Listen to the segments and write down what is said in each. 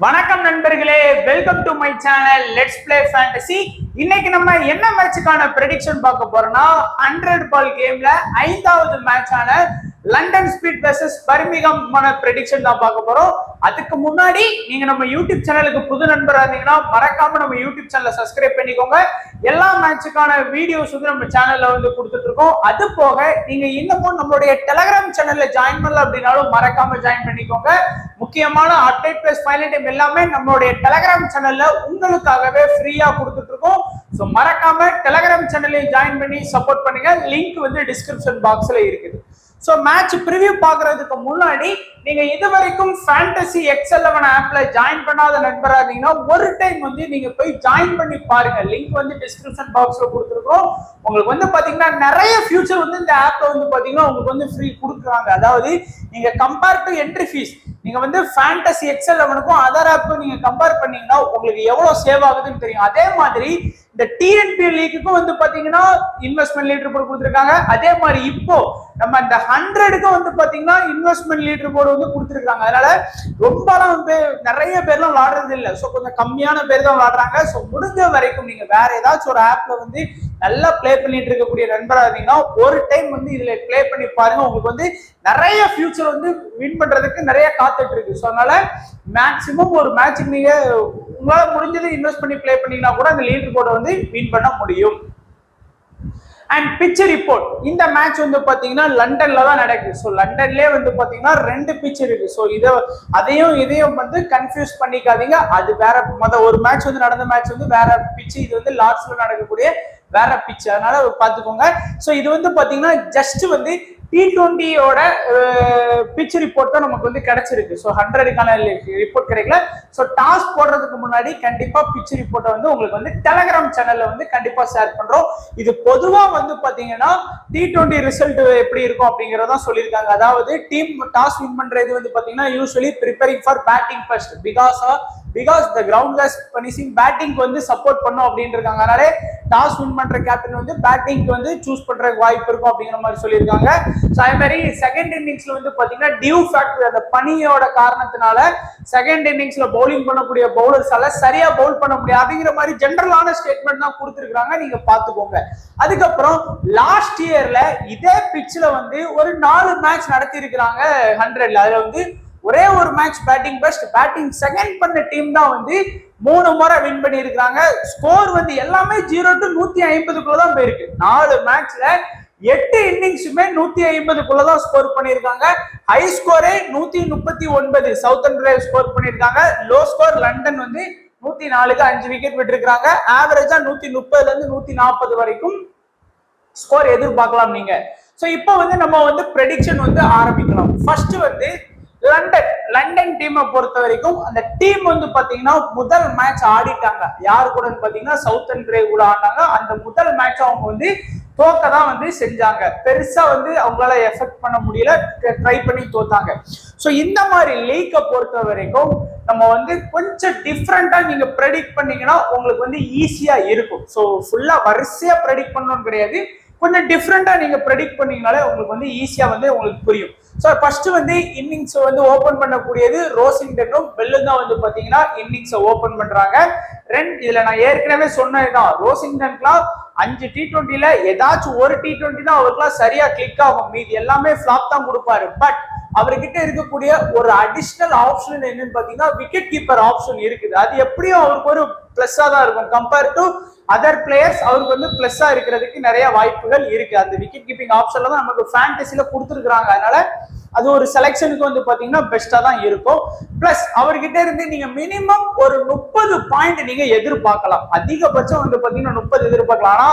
வணக்கம் நண்பர்களே, welcome to my channel let's play fantasy. இன்னைக்கு நம்ம என்ன மேட்சுக்கான ப்ரெடிக்ஷன் பார்க்க போறோம்னா 100 பால் கேம்ல 5வது மேட்சான London speed versus Birmingham prediction தான் பார்க்க போறோம். அதுக்கு முன்னாடி நீங்க நம்ம யூடியூப் சேனலுக்கு புது நண்பராக இருந்தீங்கன்னா மறக்காம நம்ம யூடியூப் சேனலை சப்ஸ்கிரைப் பண்ணிக்கோங்க. எல்லா மேட்சுக்கான வீடியோஸ் வந்து நம்ம சேனல்ல வந்து கொடுத்துட்டு இருக்கோம். அது போக நீங்க இன்னமும் நம்மளுடைய டெலிகிராம் சேனல்ல ஜாயின் பண்ணல அப்படின்னாலும் மறக்காம ஜாயின் பண்ணிக்கோங்க. முக்கியமான அப்டேட் பிளஸ் ஃபைனல் டைம் எல்லாமே நம்மளுடைய டெலிகிராம் சேனல்ல உங்களுக்காகவே ஃப்ரீயா கொடுத்துட்டு இருக்கோம். ஸோ மறக்காம டெலிகிராம் சேனலையும் ஜாயின் பண்ணி சப்போர்ட் பண்ணுங்க. லிங்க் வந்து டிஸ்கிரிப்ஷன் பாக்ஸ்ல இருக்குது. ஸோ மேட்ச் ப்ரிவியூ பார்க்கறதுக்கு முன்னாடி நீங்க இது வரைக்கும் ஃபேண்டசி X11 ஆப்ல ஜாயின் பண்ணாத நண்பராக இருந்தீங்கன்னா ஒரு டைம் வந்து நீங்க போய் ஜாயின் பண்ணி பாருங்க. லிங்க் வந்து டிஸ்கிரிப்ஷன் பாக்ஸ்ல கொடுத்துருக்கோம். உங்களுக்கு வந்து பாத்தீங்கன்னா நிறைய ஃபியூச்சர் வந்து இந்த ஆப்ல வந்து பாத்தீங்கன்னா உங்களுக்கு வந்து ஃப்ரீ கொடுக்குறாங்க. அதாவது நீங்க கம்பேர் டு என்ட்ரி ஃபீஸ் நீங்க வந்து ஃபேண்டசி X11க்கும் அதர் ஆப்புக்கும் நீங்க கம்பேர் பண்ணீங்கன்னா உங்களுக்கு எவ்வளவு சேவ் ஆகுதுன்னு தெரியும். அதே மாதிரி இந்த டிஎன்பி லீக்குக்கும் வந்து பாத்தீங்கன்னா இன்வெஸ்ட்மெண்ட் லீடர் போர்டு கொடுத்துருக்காங்க. அதே மாதிரி இப்போ நம்ம இந்த 100க்கும் வந்து பாத்தீங்கன்னா இன்வெஸ்ட்மெண்ட் லீடர் போர்டு வந்து கொடுத்துருக்காங்க. அதனால ரொம்பலாம் வந்து நிறைய பேர்லாம் விளாடுறது இல்லை. ஸோ கொஞ்சம் கம்மியான பேர் தான் விளாடுறாங்க. ஸோ முடிஞ்ச வரைக்கும் நீங்க வேற ஏதாச்சும் ஒரு ஆப்ல வந்து நல்லா பிளே பண்ணிட்டு இருக்கக்கூடிய நண்பராக இருந்தீங்கன்னா ஒரு டைம் வந்து இதுல பிளே பண்ணி பாருங்க. உங்களுக்கு வந்து நிறைய ஃபியூச்சர் வந்து வின் பண்றதுக்கு நிறைய காத்துட்டு இருக்கு. ஸோ அதனால மேக்சிமம் ஒரு மேட்சுக்கு நீங்க உங்களால முடிஞ்சது இன்வெஸ்ட் பண்ணி பிளே பண்ணீங்கன்னா கூட அந்த லீடர் போர்டை வந்து வின் பண்ண முடியும். அண்ட் பிச் ரிப்போர்ட், இந்த மேட்ச் வந்து பாத்தீங்கன்னா லண்டன்ல தான் நடக்குது. ஸோ லண்டன்லயே வந்து பாத்தீங்கன்னா 2 பிச் இருக்கு. ஸோ இதையும் வந்து கன்ஃபியூஸ் பண்ணிக்காதீங்க. அது வேற ஒரு மேட்ச் வந்து நடந்த மேட்ச் வந்து வேற பிச், இது வந்து லார்ட்ஸ்ல நடக்கக்கூடிய வேற பிச். அதனால பாத்துக்கோங்க. ஸோ இது வந்து பாத்தீங்கன்னா ஜஸ்ட் வந்து T20யோட பிச் ரிப்போர்ட் தான் நமக்கு வந்து கிடைச்சிருக்கு. ஸோ 100க்கான ரிப்போர்ட் கிடைக்கல. ஸோ டாஸ் போடுறதுக்கு முன்னாடி கண்டிப்பா பிச் ரிப்போர்ட்டை வந்து உங்களுக்கு வந்து டெலிகிராம் சேனல்ல வந்து கண்டிப்பா ஷேர் பண்றோம். இது பொதுவா வந்து பாத்தீங்கன்னா T20 ரிசல்ட் எப்படி இருக்கும் அப்படிங்கறதான் சொல்லியிருக்காங்க. அதாவது டீம் டாஸ் வின் பண்றது வந்து பாத்தீங்கன்னா usually preparing for batting first because the groundless punishing batting வந்து சப்போர்ட் பண்ணும் அப்படின்னு இருக்காங்க. அதனால டாஸ் வின் பண்ற கேப்டன் வந்து பேட்டிங் வந்து சூஸ் பண்றதுக்கு வாய்ப்பு இருக்கும் அப்படிங்கிற மாதிரி சொல்லியிருக்காங்க. ஸோ அதே மாதிரி செகண்ட் இன்னிங்ஸ்ல வந்து பாத்தீங்கன்னா டியூ ஃபேக்டர், அந்த பனியோட காரணத்தினால செகண்ட் இன்னிங்ஸ்ல பவுலிங் பண்ணக்கூடிய பவுலர்ஸால சரியா பவுல் பண்ண முடியாது அப்படிங்கிற மாதிரி ஜெனரலான ஸ்டேட்மெண்ட் தான் கொடுத்துருக்காங்க. நீங்க பாத்துக்கோங்க. அதுக்கப்புறம் லாஸ்ட் இயர்ல இதே பிட்ச்ல வந்து ஒரு 4 மேட்ச் நடத்தி இருக்கிறாங்க 100ல. அதுல வந்து ஒரே ஒரு match batting best, batting second பண்ண டீம் தான் வந்து 3 முறை வின் பண்ணி இருக்காங்க. ஸ்கோர் வந்து எல்லாமே 0 to 150 தான் போயிருக்கு. 4 மேட்ச்ல 8 இன்னிங்ஸுமே 150 தான் ஸ்கோர் பண்ணிருக்காங்க. ஹை ஸ்கோரே 139 சவுத்தர்ன் டிரைவ் ஸ்கோர் பண்ணிருக்காங்க. லோ ஸ்கோர் லண்டன் வந்து 104க்கு 5 விக்கெட் விட்டுருக்காங்க. ஆவரேஜா 130ல இருந்து 140 வரைக்கும் ஸ்கோர் எதிர்பார்க்கலாம் நீங்க. சோ இப்போ வந்து நம்ம வந்து ப்ரெடிக்ஷன் வந்து ஆரம்பிக்கலாம். ஃபர்ஸ்ட் வந்து லண்டன் டீமை பொறுத்த வரைக்கும் அந்த டீம் வந்து பாத்தீங்கன்னா முதல் மேட்ச் ஆடிட்டாங்க. யாரு கூட பாத்தீங்கன்னா சவுத்தர்ன் டிரைவ் கூட ஆடினாங்க. அந்த முதல் மேட்ச் அவங்க வந்து தோக்க தான் வந்து செஞ்சாங்க. பெருசா வந்து அவங்களால எஃபெக்ட் பண்ண முடியல, ட்ரை பண்ணி தோத்தாங்க. ஸோ இந்த மாதிரி லீக்கை பொறுத்த வரைக்கும் நம்ம வந்து கொஞ்சம் டிஃப்ரெண்டா நீங்க ப்ரெடிக்ட் பண்ணீங்கன்னா உங்களுக்கு வந்து ஈஸியா இருக்கும். ஸோ ஃபுல்லா வரிசையா ப்ரெடிக்ட் பண்ணணும்னு கிடையாது, கொஞ்சம் டிஃப்ரெண்டா நீங்க ப்ரெடிக்ட் பண்ணீங்கனாலே உங்களுக்கு வந்து ஈஸியா வந்து உங்களுக்கு புரியும். ஸோ ஃபர்ஸ்ட் வந்து இன்னிங்ஸ் வந்து ஓபன் பண்ணக்கூடியது ரோசிங்டனும் பெல்லும் தான் வந்து பாத்தீங்கன்னா இன்னிங்ஸை ஓபன் பண்றாங்க. இதுல நான் ஏற்கனவே சொன்னதுதான், ரோசிங்டன்லாம் 5 T20ல ஏதாச்சும் ஒரு T20 தான் அவருக்குலாம் சரியா கிளிக் ஆகும். மீதி எல்லாமே ஃபிளாப் தான் கொடுப்பாரு. பட் அவர்கிட்ட இருக்கக்கூடிய ஒரு அடிஷனல் ஆப்ஷன் என்னன்னு பாத்தீங்கன்னா விக்கெட் கீப்பர் ஆப்ஷன் இருக்குது. அது எப்படியும் அவருக்கு ஒரு பிளஸ்ஸா தான் இருக்கும். கம்பேர் டு அதர் பிளேயர்ஸ் அவருக்கு வந்து பிளஸ்ஸா இருக்கிறதுக்கு நிறைய வாய்ப்புகள் இருக்கு. அந்த விக்கெட் கீப்பிங் ஆப்ஷன்ல தான் நமக்கு ஃபேண்டசில கொடுத்துருக்காங்க. அதனால அது ஒரு செலக்ஷனுக்கு வந்து பாத்தீங்கன்னா பெஸ்டா தான் இருக்கும். பிளஸ் அவர்கிட்ட இருந்து நீங்க மினிமம் ஒரு 30 பாயிண்ட் நீங்க எதிர்பார்க்கலாம். அதிகபட்சம் வந்து பாத்தீங்கன்னா 30 எதிர்பார்க்கலாம். ஆனா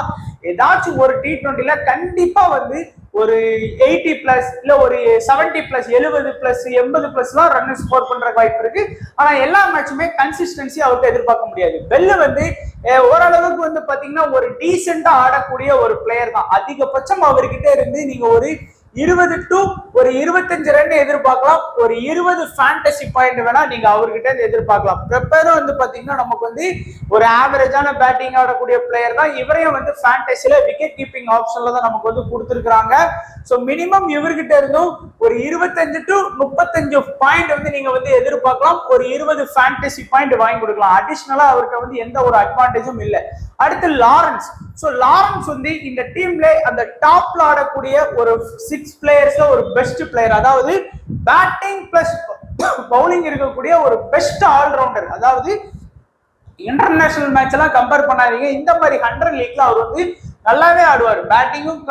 ஏதாச்சும் ஒரு T20ல கண்டிப்பா வந்து ஒரு 80+ இல்ல ஒரு 70+, 70+, 80+ ரன் ஸ்கோர் பண்ற வாய்ப்பு இருக்கு. ஆனா எல்லா மேட்சுமே கன்சிஸ்டன்சி அவருக்கு எதிர்பார்க்க முடியாது. பெல் வந்து ஓரளவுக்கு வந்து பாத்தீங்கன்னா ஒரு டீசெண்டா ஆடக்கூடிய ஒரு பிளேயர் தான். அதிகபட்சம் அவர்கிட்ட இருந்து நீங்க ஒரு 20 to ஒரு 25 ரன் எதிர்பார்க்கலாம். ஒரு 20 ஃபேண்டசி பாயிண்ட் வேணா நீங்க அவர்கிட்ட எதிர்பார்க்கலாம். ப்ரெப்பரும் வந்து பாத்தீங்கன்னா நமக்கு வந்து ஒரு ஆவரேஜான பேட்டிங் ஆடக்கூடிய பிளேயர் தான். இவரையும் வந்து ஃபேண்டசில விக்கெட் கீப்பிங் ஆப்ஷன்ல தான் நமக்கு வந்து கொடுத்துருக்காங்க. ஸோ மினிமம் இவர்கிட்ட இருந்தும் ஒரு 25 to 35 பாயிண்ட் வந்து நீங்க வந்து எதிர்பார்க்கலாம். எதிர்பார்க்கலாம். ஒரு 20 ஃபேண்டசி பாயிண்ட் வாங்கி கொடுக்கலாம். அடிஷனலா அவருக்கு வந்து எந்த ஒரு அட்வான்டேஜும் இல்லை. அடுத்து லாரன்ஸ். சோ லாரன்ஸ் வந்து இந்த டீம்ல அந்த டாப்ல ஆடக்கூடிய ஒரு 6 பிளேயர்ஸ்ல ஒரு பெஸ்ட் பிளேயர், அதாவது பேட்டிங் பிளஸ் பவுலிங் இருக்கக்கூடிய ஒரு பெஸ்ட் ஆல்ரவுண்டர். அதாவது இன்டர்நேஷனல் மேட்ச் எல்லாம் கம்பேர் பண்ணாதீங்க, இந்த மாதிரி 100 லீக்ல அவர் வந்து நல்லாவே ஆடுவார். பேட்டிங்கும்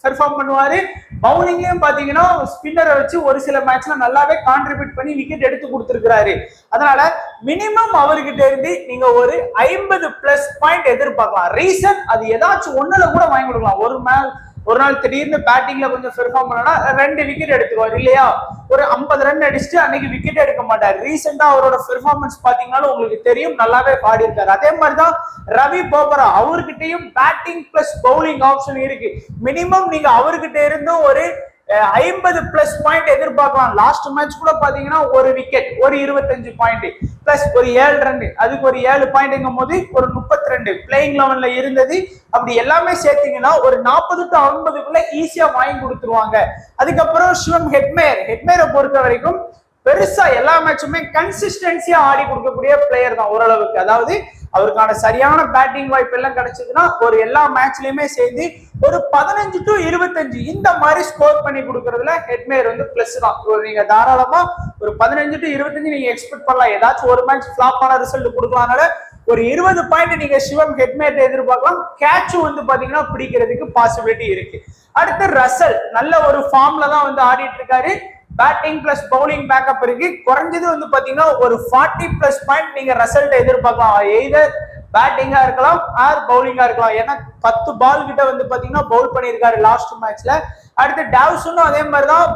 பெர்ஃபார்ம் பண்ணுவாரு, பவுலிங்கையும் பாத்தீங்கன்னா ஸ்பின்னரை வச்சு ஒரு சில மேட்ச்ல நல்லாவே கான்ட்ரிபியூட் பண்ணி விக்கெட் எடுத்து கொடுத்திருக்கிறாரு. அதனால மினிமம் அவர்கிட்ட இருந்து நீங்க ஒரு 50+ பாயிண்ட் எதிர்பார்க்கலாம். ரீசன் அது ஏதாச்சும் ஒண்ணுல கூட வாங்கி கொடுக்கலாம். ஒரு நாள் திடீர்னு பேட்டிங்ல கொஞ்சம் பெர்ஃபார்ம் பண்ணா 2 விக்கெட் எடுத்துக்குவார் இல்லையா, ஒரு 50 ரன் அடிச்சுட்டு அன்னைக்கு விக்கெட் எடுக்க மாட்டார். ரீசெண்டா அவரோட பெர்ஃபார்மன்ஸ் பாத்தீங்கன்னாலும் உங்களுக்கு தெரியும், நல்லாவே ஆடி இருக்காரு. அதே மாதிரிதான் ரவி போபரா, அவர்கிட்டயும் பேட்டிங் பிளஸ் பவுலிங் ஆப்ஷன் இருக்கு. மினிமம் நீங்க அவர்கிட்ட இருந்து ஒரு 50+ பாயிண்ட் எதிர்பார்க்கலாம். லாஸ்ட் மேட்ச் கூட பாத்தீங்கன்னா ஒரு விக்கெட், ஒரு 25 பாயிண்ட் பிளஸ் ஒரு 7 ரன், அதுக்கு ஒரு 7 பாயிண்ட்ங்கும் போது ஒரு 32 பிளேயிங் 11ல இருந்தது. அப்படி எல்லாமே சேர்த்தீங்கன்னா ஒரு 40 to 50க்குள்ள ஈஸியா வாங்கி கொடுத்துருவாங்க. அதுக்கப்புறம் சிவம் ஹெட்மேரை பொறுத்த வரைக்கும் பெருசா எல்லா மேட்சுமே கன்சிஸ்டன்சியா ஆடி கொடுக்கக்கூடிய பிளேயர் தான் ஓரளவுக்கு. அதாவது அவருக்கான சரியான பேட்டிங் வாய்ப்பு எல்லாம் கிடைச்சதுன்னா ஒரு எல்லா மேட்ச்லயுமே சேர்ந்து ஒரு 15 to 25 இந்த மாதிரி ஸ்கோர் பண்ணி கொடுக்கறதுல ஹெட்மேர் வந்து பிளஸ் தான். நீங்க தாராளமா ஒரு 15 to 25 நீங்க எக்ஸ்பெக்ட் பண்ணலாம். ஏதாச்சும் ஒரு மேட்ச் ஃபிளாப் ஆன ரிசல்ட் கொடுக்கலாம்னால ஒரு 20 பாயிண்ட் நீங்க சிவம் ஹெட்மேர் எதிர்பார்க்கலாம். கேட்சும் வந்து பாத்தீங்கன்னா பிடிக்கிறதுக்கு பாசிபிலிட்டி இருக்கு. அடுத்து ரசல் நல்ல ஒரு ஃபார்ம்ல தான் வந்து ஆடிட்டு இருக்காரு. பேட்டிங் பிளஸ் பவுலிங் பேக்கப் இருக்கு. குறைஞ்சது வந்து பாத்தீங்கன்னா ஒரு 40+ பாயிண்ட் நீங்க ரிசல்ட் எதிர்பார்க்கலாம். எய்தர் பேட்டிங்கா இருக்கலாம் ஆர் பவுலிங்கா இருக்கலாம். ஏன்னா 10 பால் கிட்ட வந்து பாத்தீங்கன்னா பவுல் பண்ணியிருக்காரு லாஸ்ட் மேட்ச்ல. அடுத்து டாவ்சனும் அதே மாதிரிதான்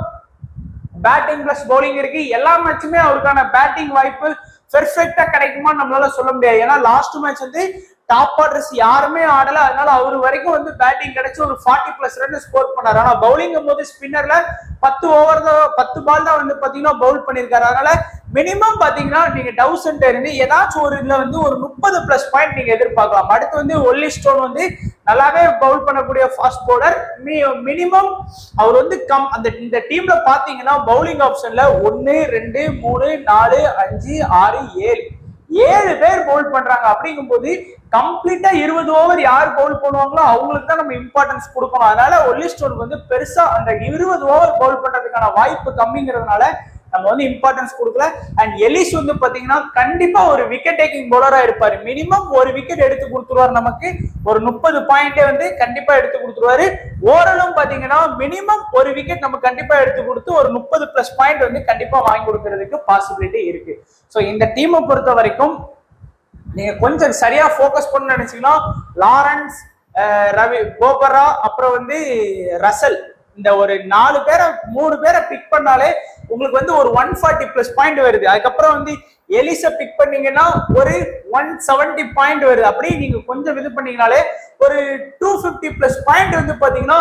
பேட்டிங் பிளஸ் பவுலிங் இருக்கு. எல்லா மேட்சுமே அவருக்கான பேட்டிங் வாய்ப்பு பெர்ஃபெக்டா கிடைக்குமா நம்மளால சொல்ல முடியாது. ஏன்னா லாஸ்ட் மேட்ச் வந்து டாப் ஆர்டர்ஸ் யாருமே ஆடல, அதனால அவரு வரைக்கும் வந்து பேட்டிங் கிடைச்சு ஒரு 40+ ரன் ஸ்கோர் பண்ணாரு. ஆனா பவுலிங் போது ஸ்பின்னர்ல 10 பால் தான் வந்து பாத்தீங்கன்னா பவுல் பண்ணிருக்காரு. அதனால மினிமம் பாத்தீங்கன்னா நீங்க டவுசன்ட் இருந்து ஏதாச்சும் ஒரு இதுல வந்து ஒரு 30+ பாயிண்ட் நீங்க எதிர்பார்க்கலாம். அடுத்து வந்து ஒல்லி ஸ்டோன் வந்து நல்லாவே பவுல் பண்ணக்கூடிய ஃபாஸ்ட் பவுலர். மினிமம் அவர் வந்து இந்த டீம்ல பாத்தீங்கன்னா பவுலிங் ஆப்ஷன்ல 1 2 3 4 5 6 7 பேர் பவுல் பண்றாங்க. அப்படிங்கும் போது கம்ப்ளீட்டா 20 ஓவர் யார் பவுல் பண்ணுவாங்களோ அவங்களுக்கு தான் நம்ம இம்பார்ட்டன்ஸ் கொடுக்கணும். அதனால ஒல்லி ஸ்டோனுக்கு வந்து பெருசா அந்த 20 ஓவர் பவுல் பண்றதுக்கான வாய்ப்பு கம்மிங்கிறதுனால நம்ம வந்து இம்பார்ட்டன்ஸ் கொடுக்கல. அண்ட் எலிஸ் வந்து பாத்தீங்கன்னா கண்டிப்பா ஒரு விக்கெட் டேக்கிங் பவுலரா இருப்பாரு. மினிமம் ஒரு விக்கெட் எடுத்து கொடுத்துருவாரு. நமக்கு ஒரு 30 பாயிண்டே வந்து கண்டிப்பா எடுத்து கொடுத்துருவாரு. ஓரளவு பாத்தீங்கன்னா மினிமம் ஒரு விக்கெட் நம்ம கண்டிப்பா எடுத்து கொடுத்து ஒரு 30+ பாயிண்ட் வந்து கண்டிப்பா வாங்கி கொடுக்கறதுக்கு பாசிபிலிட்டி இருக்கு. சோ இந்த டீமை பொறுத்த வரைக்கும் நீங்க கொஞ்சம் சரியா போக்கஸ் பண்ண நினைச்சீங்கன்னா லாரன்ஸ், ரவி போபரா, அப்புறம் வந்து ரசல், இந்த ஒரு 3 பேரை பிக் பண்ணாலே உங்களுக்கு வந்து ஒரு 140+ பாயிண்ட் வருது. அதுக்கப்புறம் வந்து எலிச பிக் பண்ணீங்கன்னா ஒரு 170 பாயிண்ட் வருது. அப்படி நீங்க கொஞ்சம் இது பண்ணீங்கனாலே ஒரு 250+ பாயிண்ட் வந்து பாத்தீங்கன்னா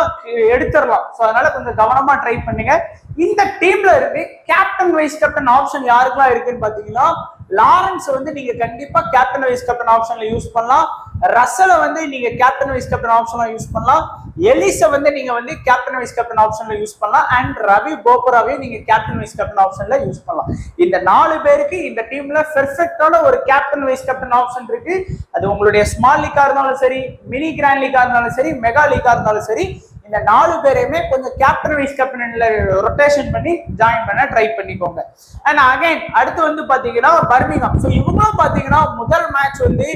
எடுத்துடலாம். ஸோ அதனால கொஞ்சம் கவனமா ட்ரை பண்ணுங்க. இந்த டீம்ல இருக்கு கேப்டன் வைஸ் கேப்டன் ஆப்ஷன் யாருக்கெல்லாம் இருக்குன்னு பாத்தீங்கன்னா லாரன்ஸ் வந்து நீங்க கண்டிப்பா கேப்டன் வைஸ் கேப்டன் ஆப்ஷன்ல யூஸ் பண்ணலாம். ரசலை வந்து நீங்க கேப்டன் வைஸ் கேப்டன் ஆப்ஷன்ல யூஸ் பண்ணலாம். எலிச வந்து நீங்க வந்து கேப்டன் வைஸ் கேப்டன் ஆப்ஷன்ல யூஸ் பண்ணலாம். அண்ட் ரவி போபராவையும் நீங்க கேப்டன் வைஸ் கேப்டன் ஆப்ஷன்ல யூஸ் பண்ணலாம். இந்த 4 பேருக்கு இந்த டீம்ல பெர்ஃபெக்டான ஒரு கேப்டன் வைஸ் கேப்டன் ஆப்ஷன் இருக்கு. அது உங்களுடைய ஸ்மால் லீக்கா இருந்தாலும் சரி, மினி கிராண்ட் லீக்கா இருந்தாலும் சரி, மெகா லீக்கா இருந்தாலும் சரி, இந்த 4 பேரையுமே கொஞ்சம் கேப்டன் வைஸ் கேப்டன்ல ரொட்டேஷன் பண்ணி ஜாயின் பண்ண ட்ரை பண்ணிக்கோங்க. அண்ட் அகைன் அடுத்து வந்து பாத்தீங்கன்னா பர்மிங்ஹாம். ஸோ இவங்களும் பாத்தீங்கன்னா முதல் மேட்ச் வந்து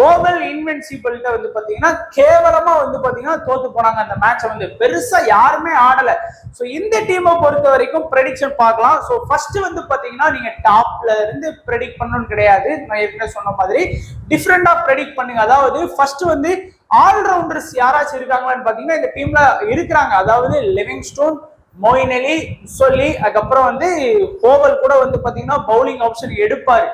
ஓவல் இன்வென்சிபிள்கிட்ட வந்து பாத்தீங்கன்னா கேவலமா வந்து பாத்தீங்கன்னா தோத்து போனாங்க. அந்த மேட்சை வந்து பெருசா யாருமே ஆடல. ஸோ இந்த டீமை பொறுத்த வரைக்கும் ப்ரெடிக்ஷன் பார்க்கலாம். ஸோ ஃபர்ஸ்ட் வந்து பாத்தீங்கன்னா நீங்க டாப்ல இருந்து ப்ரெடிக்ட் பண்ணணும்னு கிடையாது. நான் ஏற்கனவே சொன்ன மாதிரி டிஃப்ரெண்டா ப்ரெடிக்ட் பண்ணுங்க. அதாவது ஃபர்ஸ்ட் வந்து ஆல்ரவுண்டர்ஸ் யாராச்சும் இருக்காங்களான்னு பாத்தீங்கன்னா இந்த டீம்ல இருக்கிறாங்க. அதாவது லிவிங்ஸ்டோன், மொயின் அலி, முசல்லி, அதுக்கப்புறம் வந்து கோவல் கூட வந்து பாத்தீங்கன்னா பவுலிங் ஆப்ஷன் எடுப்பாரு.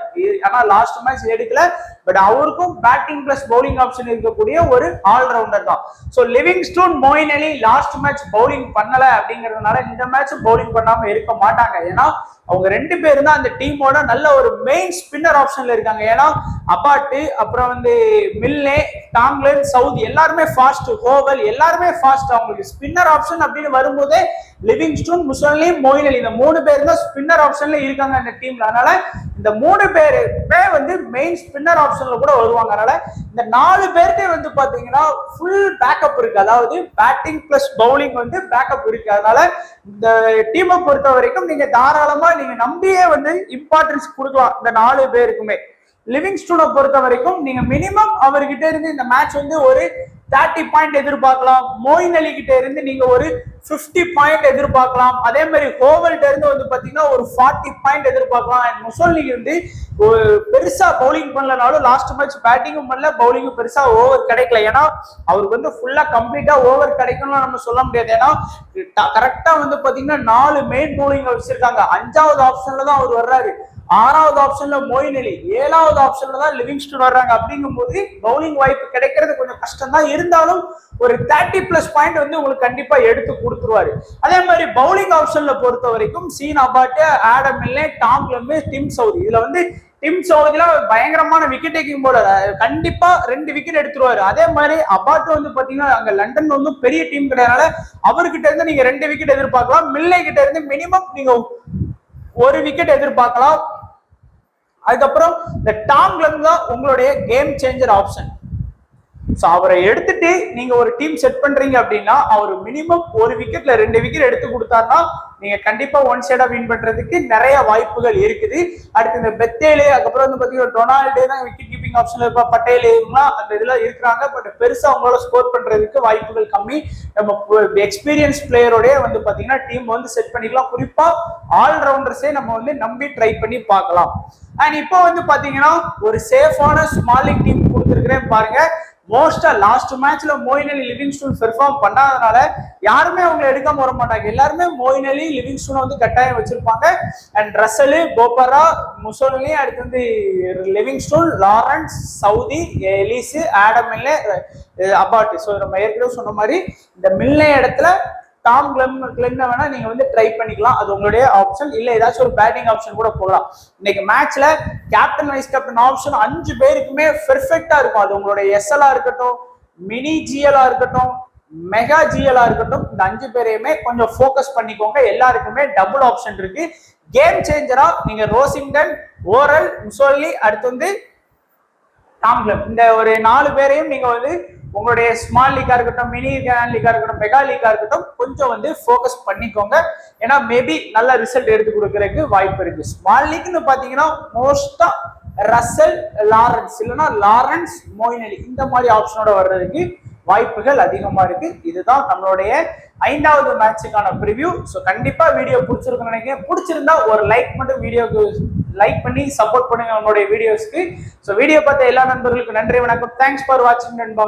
ஆனா லாஸ்ட் மேட்ச் எடுக்கல. பட் அவருக்கும் பேட்டிங் பிளஸ் பவுலிங் ஆப்ஷன் இருக்கக்கூடிய ஒரு ஆல்ரவுண்டர் தான். So Livingstone, Moeen Ali last match bowling பண்ணல அப்படிங்கிறதுனால இந்த மேட்ச் பவுலிங் பண்ணாம இருக்க மாட்டாங்க. ஏன்னா அவங்க 2 பேரும் தான் அந்த டீமோட நல்ல ஒரு மெயின் ஸ்பின்னர் ஆப்ஷன்ல இருக்காங்க. ஏன்னா அபாட்டு, அப்புறம் வந்து மில்லே, டாங்லன், சவுதி எல்லாருமே ஃபாஸ்ட், ஹோவல் எல்லாருமே ஃபாஸ்ட். அவங்களுக்கு ஸ்பின்னர் ஆப்ஷன் அப்படின்னு வரும்போதே லிவிங்ஸ்டோன், முசல்லி, மொயின் அலி இந்த 3 பேர் தான் ஸ்பின்னர் ஆப்ஷன்ல இருக்காங்க அந்த டீம்ல. அதனால இந்த 3 பேருமே வந்து மெயின் ஸ்பின்னர் ஆப்ஷன்ல கூட வருவாங்க. அதனால இந்த 4 பேர்கிட்ட வந்து பாத்தீங்கன்னா ஃபுல் பேக்கப் இருக்கு. அதாவது பேட்டிங் பிளஸ் பவுலிங் வந்து பேக்கப் இருக்கு. அதனால இந்த டீமை பொறுத்த வரைக்கும் நீங்க தாராளமா நீங்க நம்பியே வந்து இம்பார்ட்டன்ஸ் கொடுக்கலாம் இந்த 4 பேருக்குமே. லிவிங்ஸ்டோனை பொறுத்த வரைக்கும் நீங்க மினிமம் அவர்கிட்ட இருந்து இந்த மேட்ச் வந்து ஒரு 30 பாயிண்ட் எதிர்பார்க்கலாம். மொயின் அலி கிட்ட இருந்து நீங்க ஒரு 50 பாயிண்ட் எதிர்பார்க்கலாம். அதே மாதிரி ஹோவல்ட்ட இருந்து வந்து பாத்தீங்கன்னா ஒரு 40 பாயிண்ட் எதிர்பார்க்கலாம். அண்ட் முசல்லி வந்து பெருசா பவுலிங் பண்ணலனாலும் லாஸ்ட் மேட்ச் பேட்டிங்கும் பண்ணல, பவுலிங்கும் பெருசா ஓவர் கிடைக்கல. ஏன்னா அவருக்கு வந்து ஃபுல்லா கம்ப்ளீட்டா ஓவர் கிடைக்கும்னு நம்ம சொல்ல முடியாது. ஏன்னா கரெக்டா வந்து பாத்தீங்கன்னா 4 மெயின் பவுலிங் வச்சிருக்காங்க. 5வது ஆப்ஷன்ல தான் அவர் வர்றாரு, 6வது ஆப்ஷன்ல மொயின் அலி, 7வது ஆப்ஷன்ல தான் லிவிங்ஸ்டன் வர்றாங்க. அப்படிங்கும் போது பவுலிங் வாய்ப்பு கிடைக்கிறது கொஞ்சம் கஷ்டம் தான். இருந்தாலும் ஒரு 30+ பாயிண்ட் வந்து உங்களுக்கு கண்டிப்பா எடுத்து கொடுத்துருவாரு. அதே மாதிரி பவுலிங் ஆப்ஷன்ல பொறுத்த வரைக்கும் சீன் அபாட், ஆடம் மில்லே, டாம் கிளம்பு, டிம் சவுதி. இதுல வந்து டிம் சவுதில பயங்கரமான விக்கெட் டேக்கிங் போர்டு, கண்டிப்பா 2 விக்கெட் எடுத்துருவாரு. அதே மாதிரி அபாட் வந்து பாத்தீங்கன்னா அங்க லண்டன் வந்து பெரிய டீம் கிடையாதுனால அவர்கிட்ட இருந்து நீங்க 2 விக்கெட் எதிர்பார்க்கலாம். மில்லே கிட்ட இருந்து மினிமம் நீங்க 1 விக்கெட் எதிர்பார்க்கலாம். அதுக்கப்புறம் இந்த டாம் கிளம்பு தான் உங்களுடைய கேம் சேஞ்சர் ஆப்ஷன். ஸோ அவரை எடுத்துட்டு நீங்க ஒரு டீம் செட் பண்றீங்க அப்படின்னா அவர் மினிமம் 1 விக்கெட்ல 2 விக்கெட் எடுத்து கொடுத்தாருன்னா நீங்க கண்டிப்பா ஒன் சைடா வின் பண்றதுக்கு நிறைய வாய்ப்புகள் இருக்குது. அடுத்து இந்த பெத்தேலு, அதுக்கப்புறம் வந்து பாத்தீங்கன்னா டொனால்டு தான் விக்கெட் கீப்பிங் ஆப்ஷன்ல இருப்பா, பட்டேலு அந்த இதுல இருக்கிறாங்க. பட் பெருசா அவங்களோட ஸ்கோர் பண்றதுக்கு வாய்ப்புகள் கம்மி. நம்ம எக்ஸ்பீரியன்ஸ் பிளேயரோட வந்து பாத்தீங்கன்னா டீம் வந்து செட் பண்ணிக்கலாம். குறிப்பா ஆல்ரவுண்டர்ஸே நம்ம வந்து நம்பி ட்ரை பண்ணி பார்க்கலாம். அண்ட் இப்போ வந்து பாத்தீங்கன்னா ஒரு சேஃபான ஸ்மால் லீக் டீம் கொடுத்துருக்கிறேன் பாருங்க. மோஸ்டா லாஸ்ட் மேட்ச்ல மொயின் அலி, லிவிங்ஸ்டோன் பெர்ஃபார்ம் பண்ணாதனால யாருமே அவங்க எடுக்காம வர மாட்டாங்க. எல்லாருமே மொயின் அலி, லிவிங்ஸ்டோன் வந்து கட்டாயம் வச்சிருப்பாங்க. அண்ட் ரசலு, போபரா, முசல்லி, அடுத்து வந்து Livingstone, Lawrence, Southee, Ellis, Adam Milne, Abbott. So நம்ம ஏற்கனவே சொன்ன மாதிரி இந்த மில்லே இடத்துல டாம் கிளென்ன வேணா நீங்க வந்து ட்ரை பண்ணிக்கலாம். அது உங்களுடைய ஆப்ஷன். இல்ல ஏதாச்சும் ஒரு பேட்டிங் ஆப்ஷன் கூட போகலாம். இன்னைக்கு மேட்ச்ல கேப்டன், வைஸ் கேப்டன் ஆப்ஷன் 5 பேருக்குமே பெர்ஃபெக்டா இருக்கும். அது உங்களுடைய எஸ்எல்ஆ இருக்கட்டும், மினி ஜிஎலா இருக்கட்டும், மெகா ஜிஎலா இருக்கட்டும், இந்த 5 பேரையுமே கொஞ்சம் ஃபோக்கஸ் பண்ணிக்கோங்க. எல்லாருக்குமே டபுள் ஆப்ஷன் இருக்கு. கேம் சேஞ்சரா நீங்க ரோசிங்டன், ஓரல், முசல்லி, அடுத்து வந்து டாம் கிளென் இந்த ஒரு 4 பேரையும் நீங்க வந்து உங்களுடைய ஸ்மால் லீக்கா இருக்கட்டும், மினி லீக்கா இருக்கட்டும், மெகா லீக்கா இருக்கட்டும் கொஞ்சம் வந்து ஃபோக்கஸ் பண்ணிக்கோங்க. ஏன்னா மேபி நல்ல ரிசல்ட் எடுத்து கொடுக்கறதுக்கு வாய்ப்பு இருக்கு. ஸ்மால் லீக்னு பாத்தீங்கன்னா மோஸ்டா ரசல், லாரன்ஸ் இல்லைன்னா லாரன்ஸ், மொயின் அலி இந்த மாதிரி ஆப்ஷனோட வர்றதுக்கு வாய்ப்புகள் அதிகமா இருக்கு. இதுதான் நம்மளுடைய 5வது மேட்சுக்கான ப்ரிவ்யூ. ஸோ கண்டிப்பா வீடியோ பிடிச்சிருக்குன்னு நினைக்கிறேன். பிடிச்சிருந்தா ஒரு லைக் மட்டும் வீடியோக்கு லைக் பண்ணி சப்போர்ட் பண்ணுங்க நம்மளுடைய வீடியோஸ்க்கு. ஸோ வீடியோ பார்த்த எல்லா நண்பர்களுக்கும் நன்றி, வணக்கம். தேங்க்ஸ் ஃபார் வாட்சிங் நண்பா.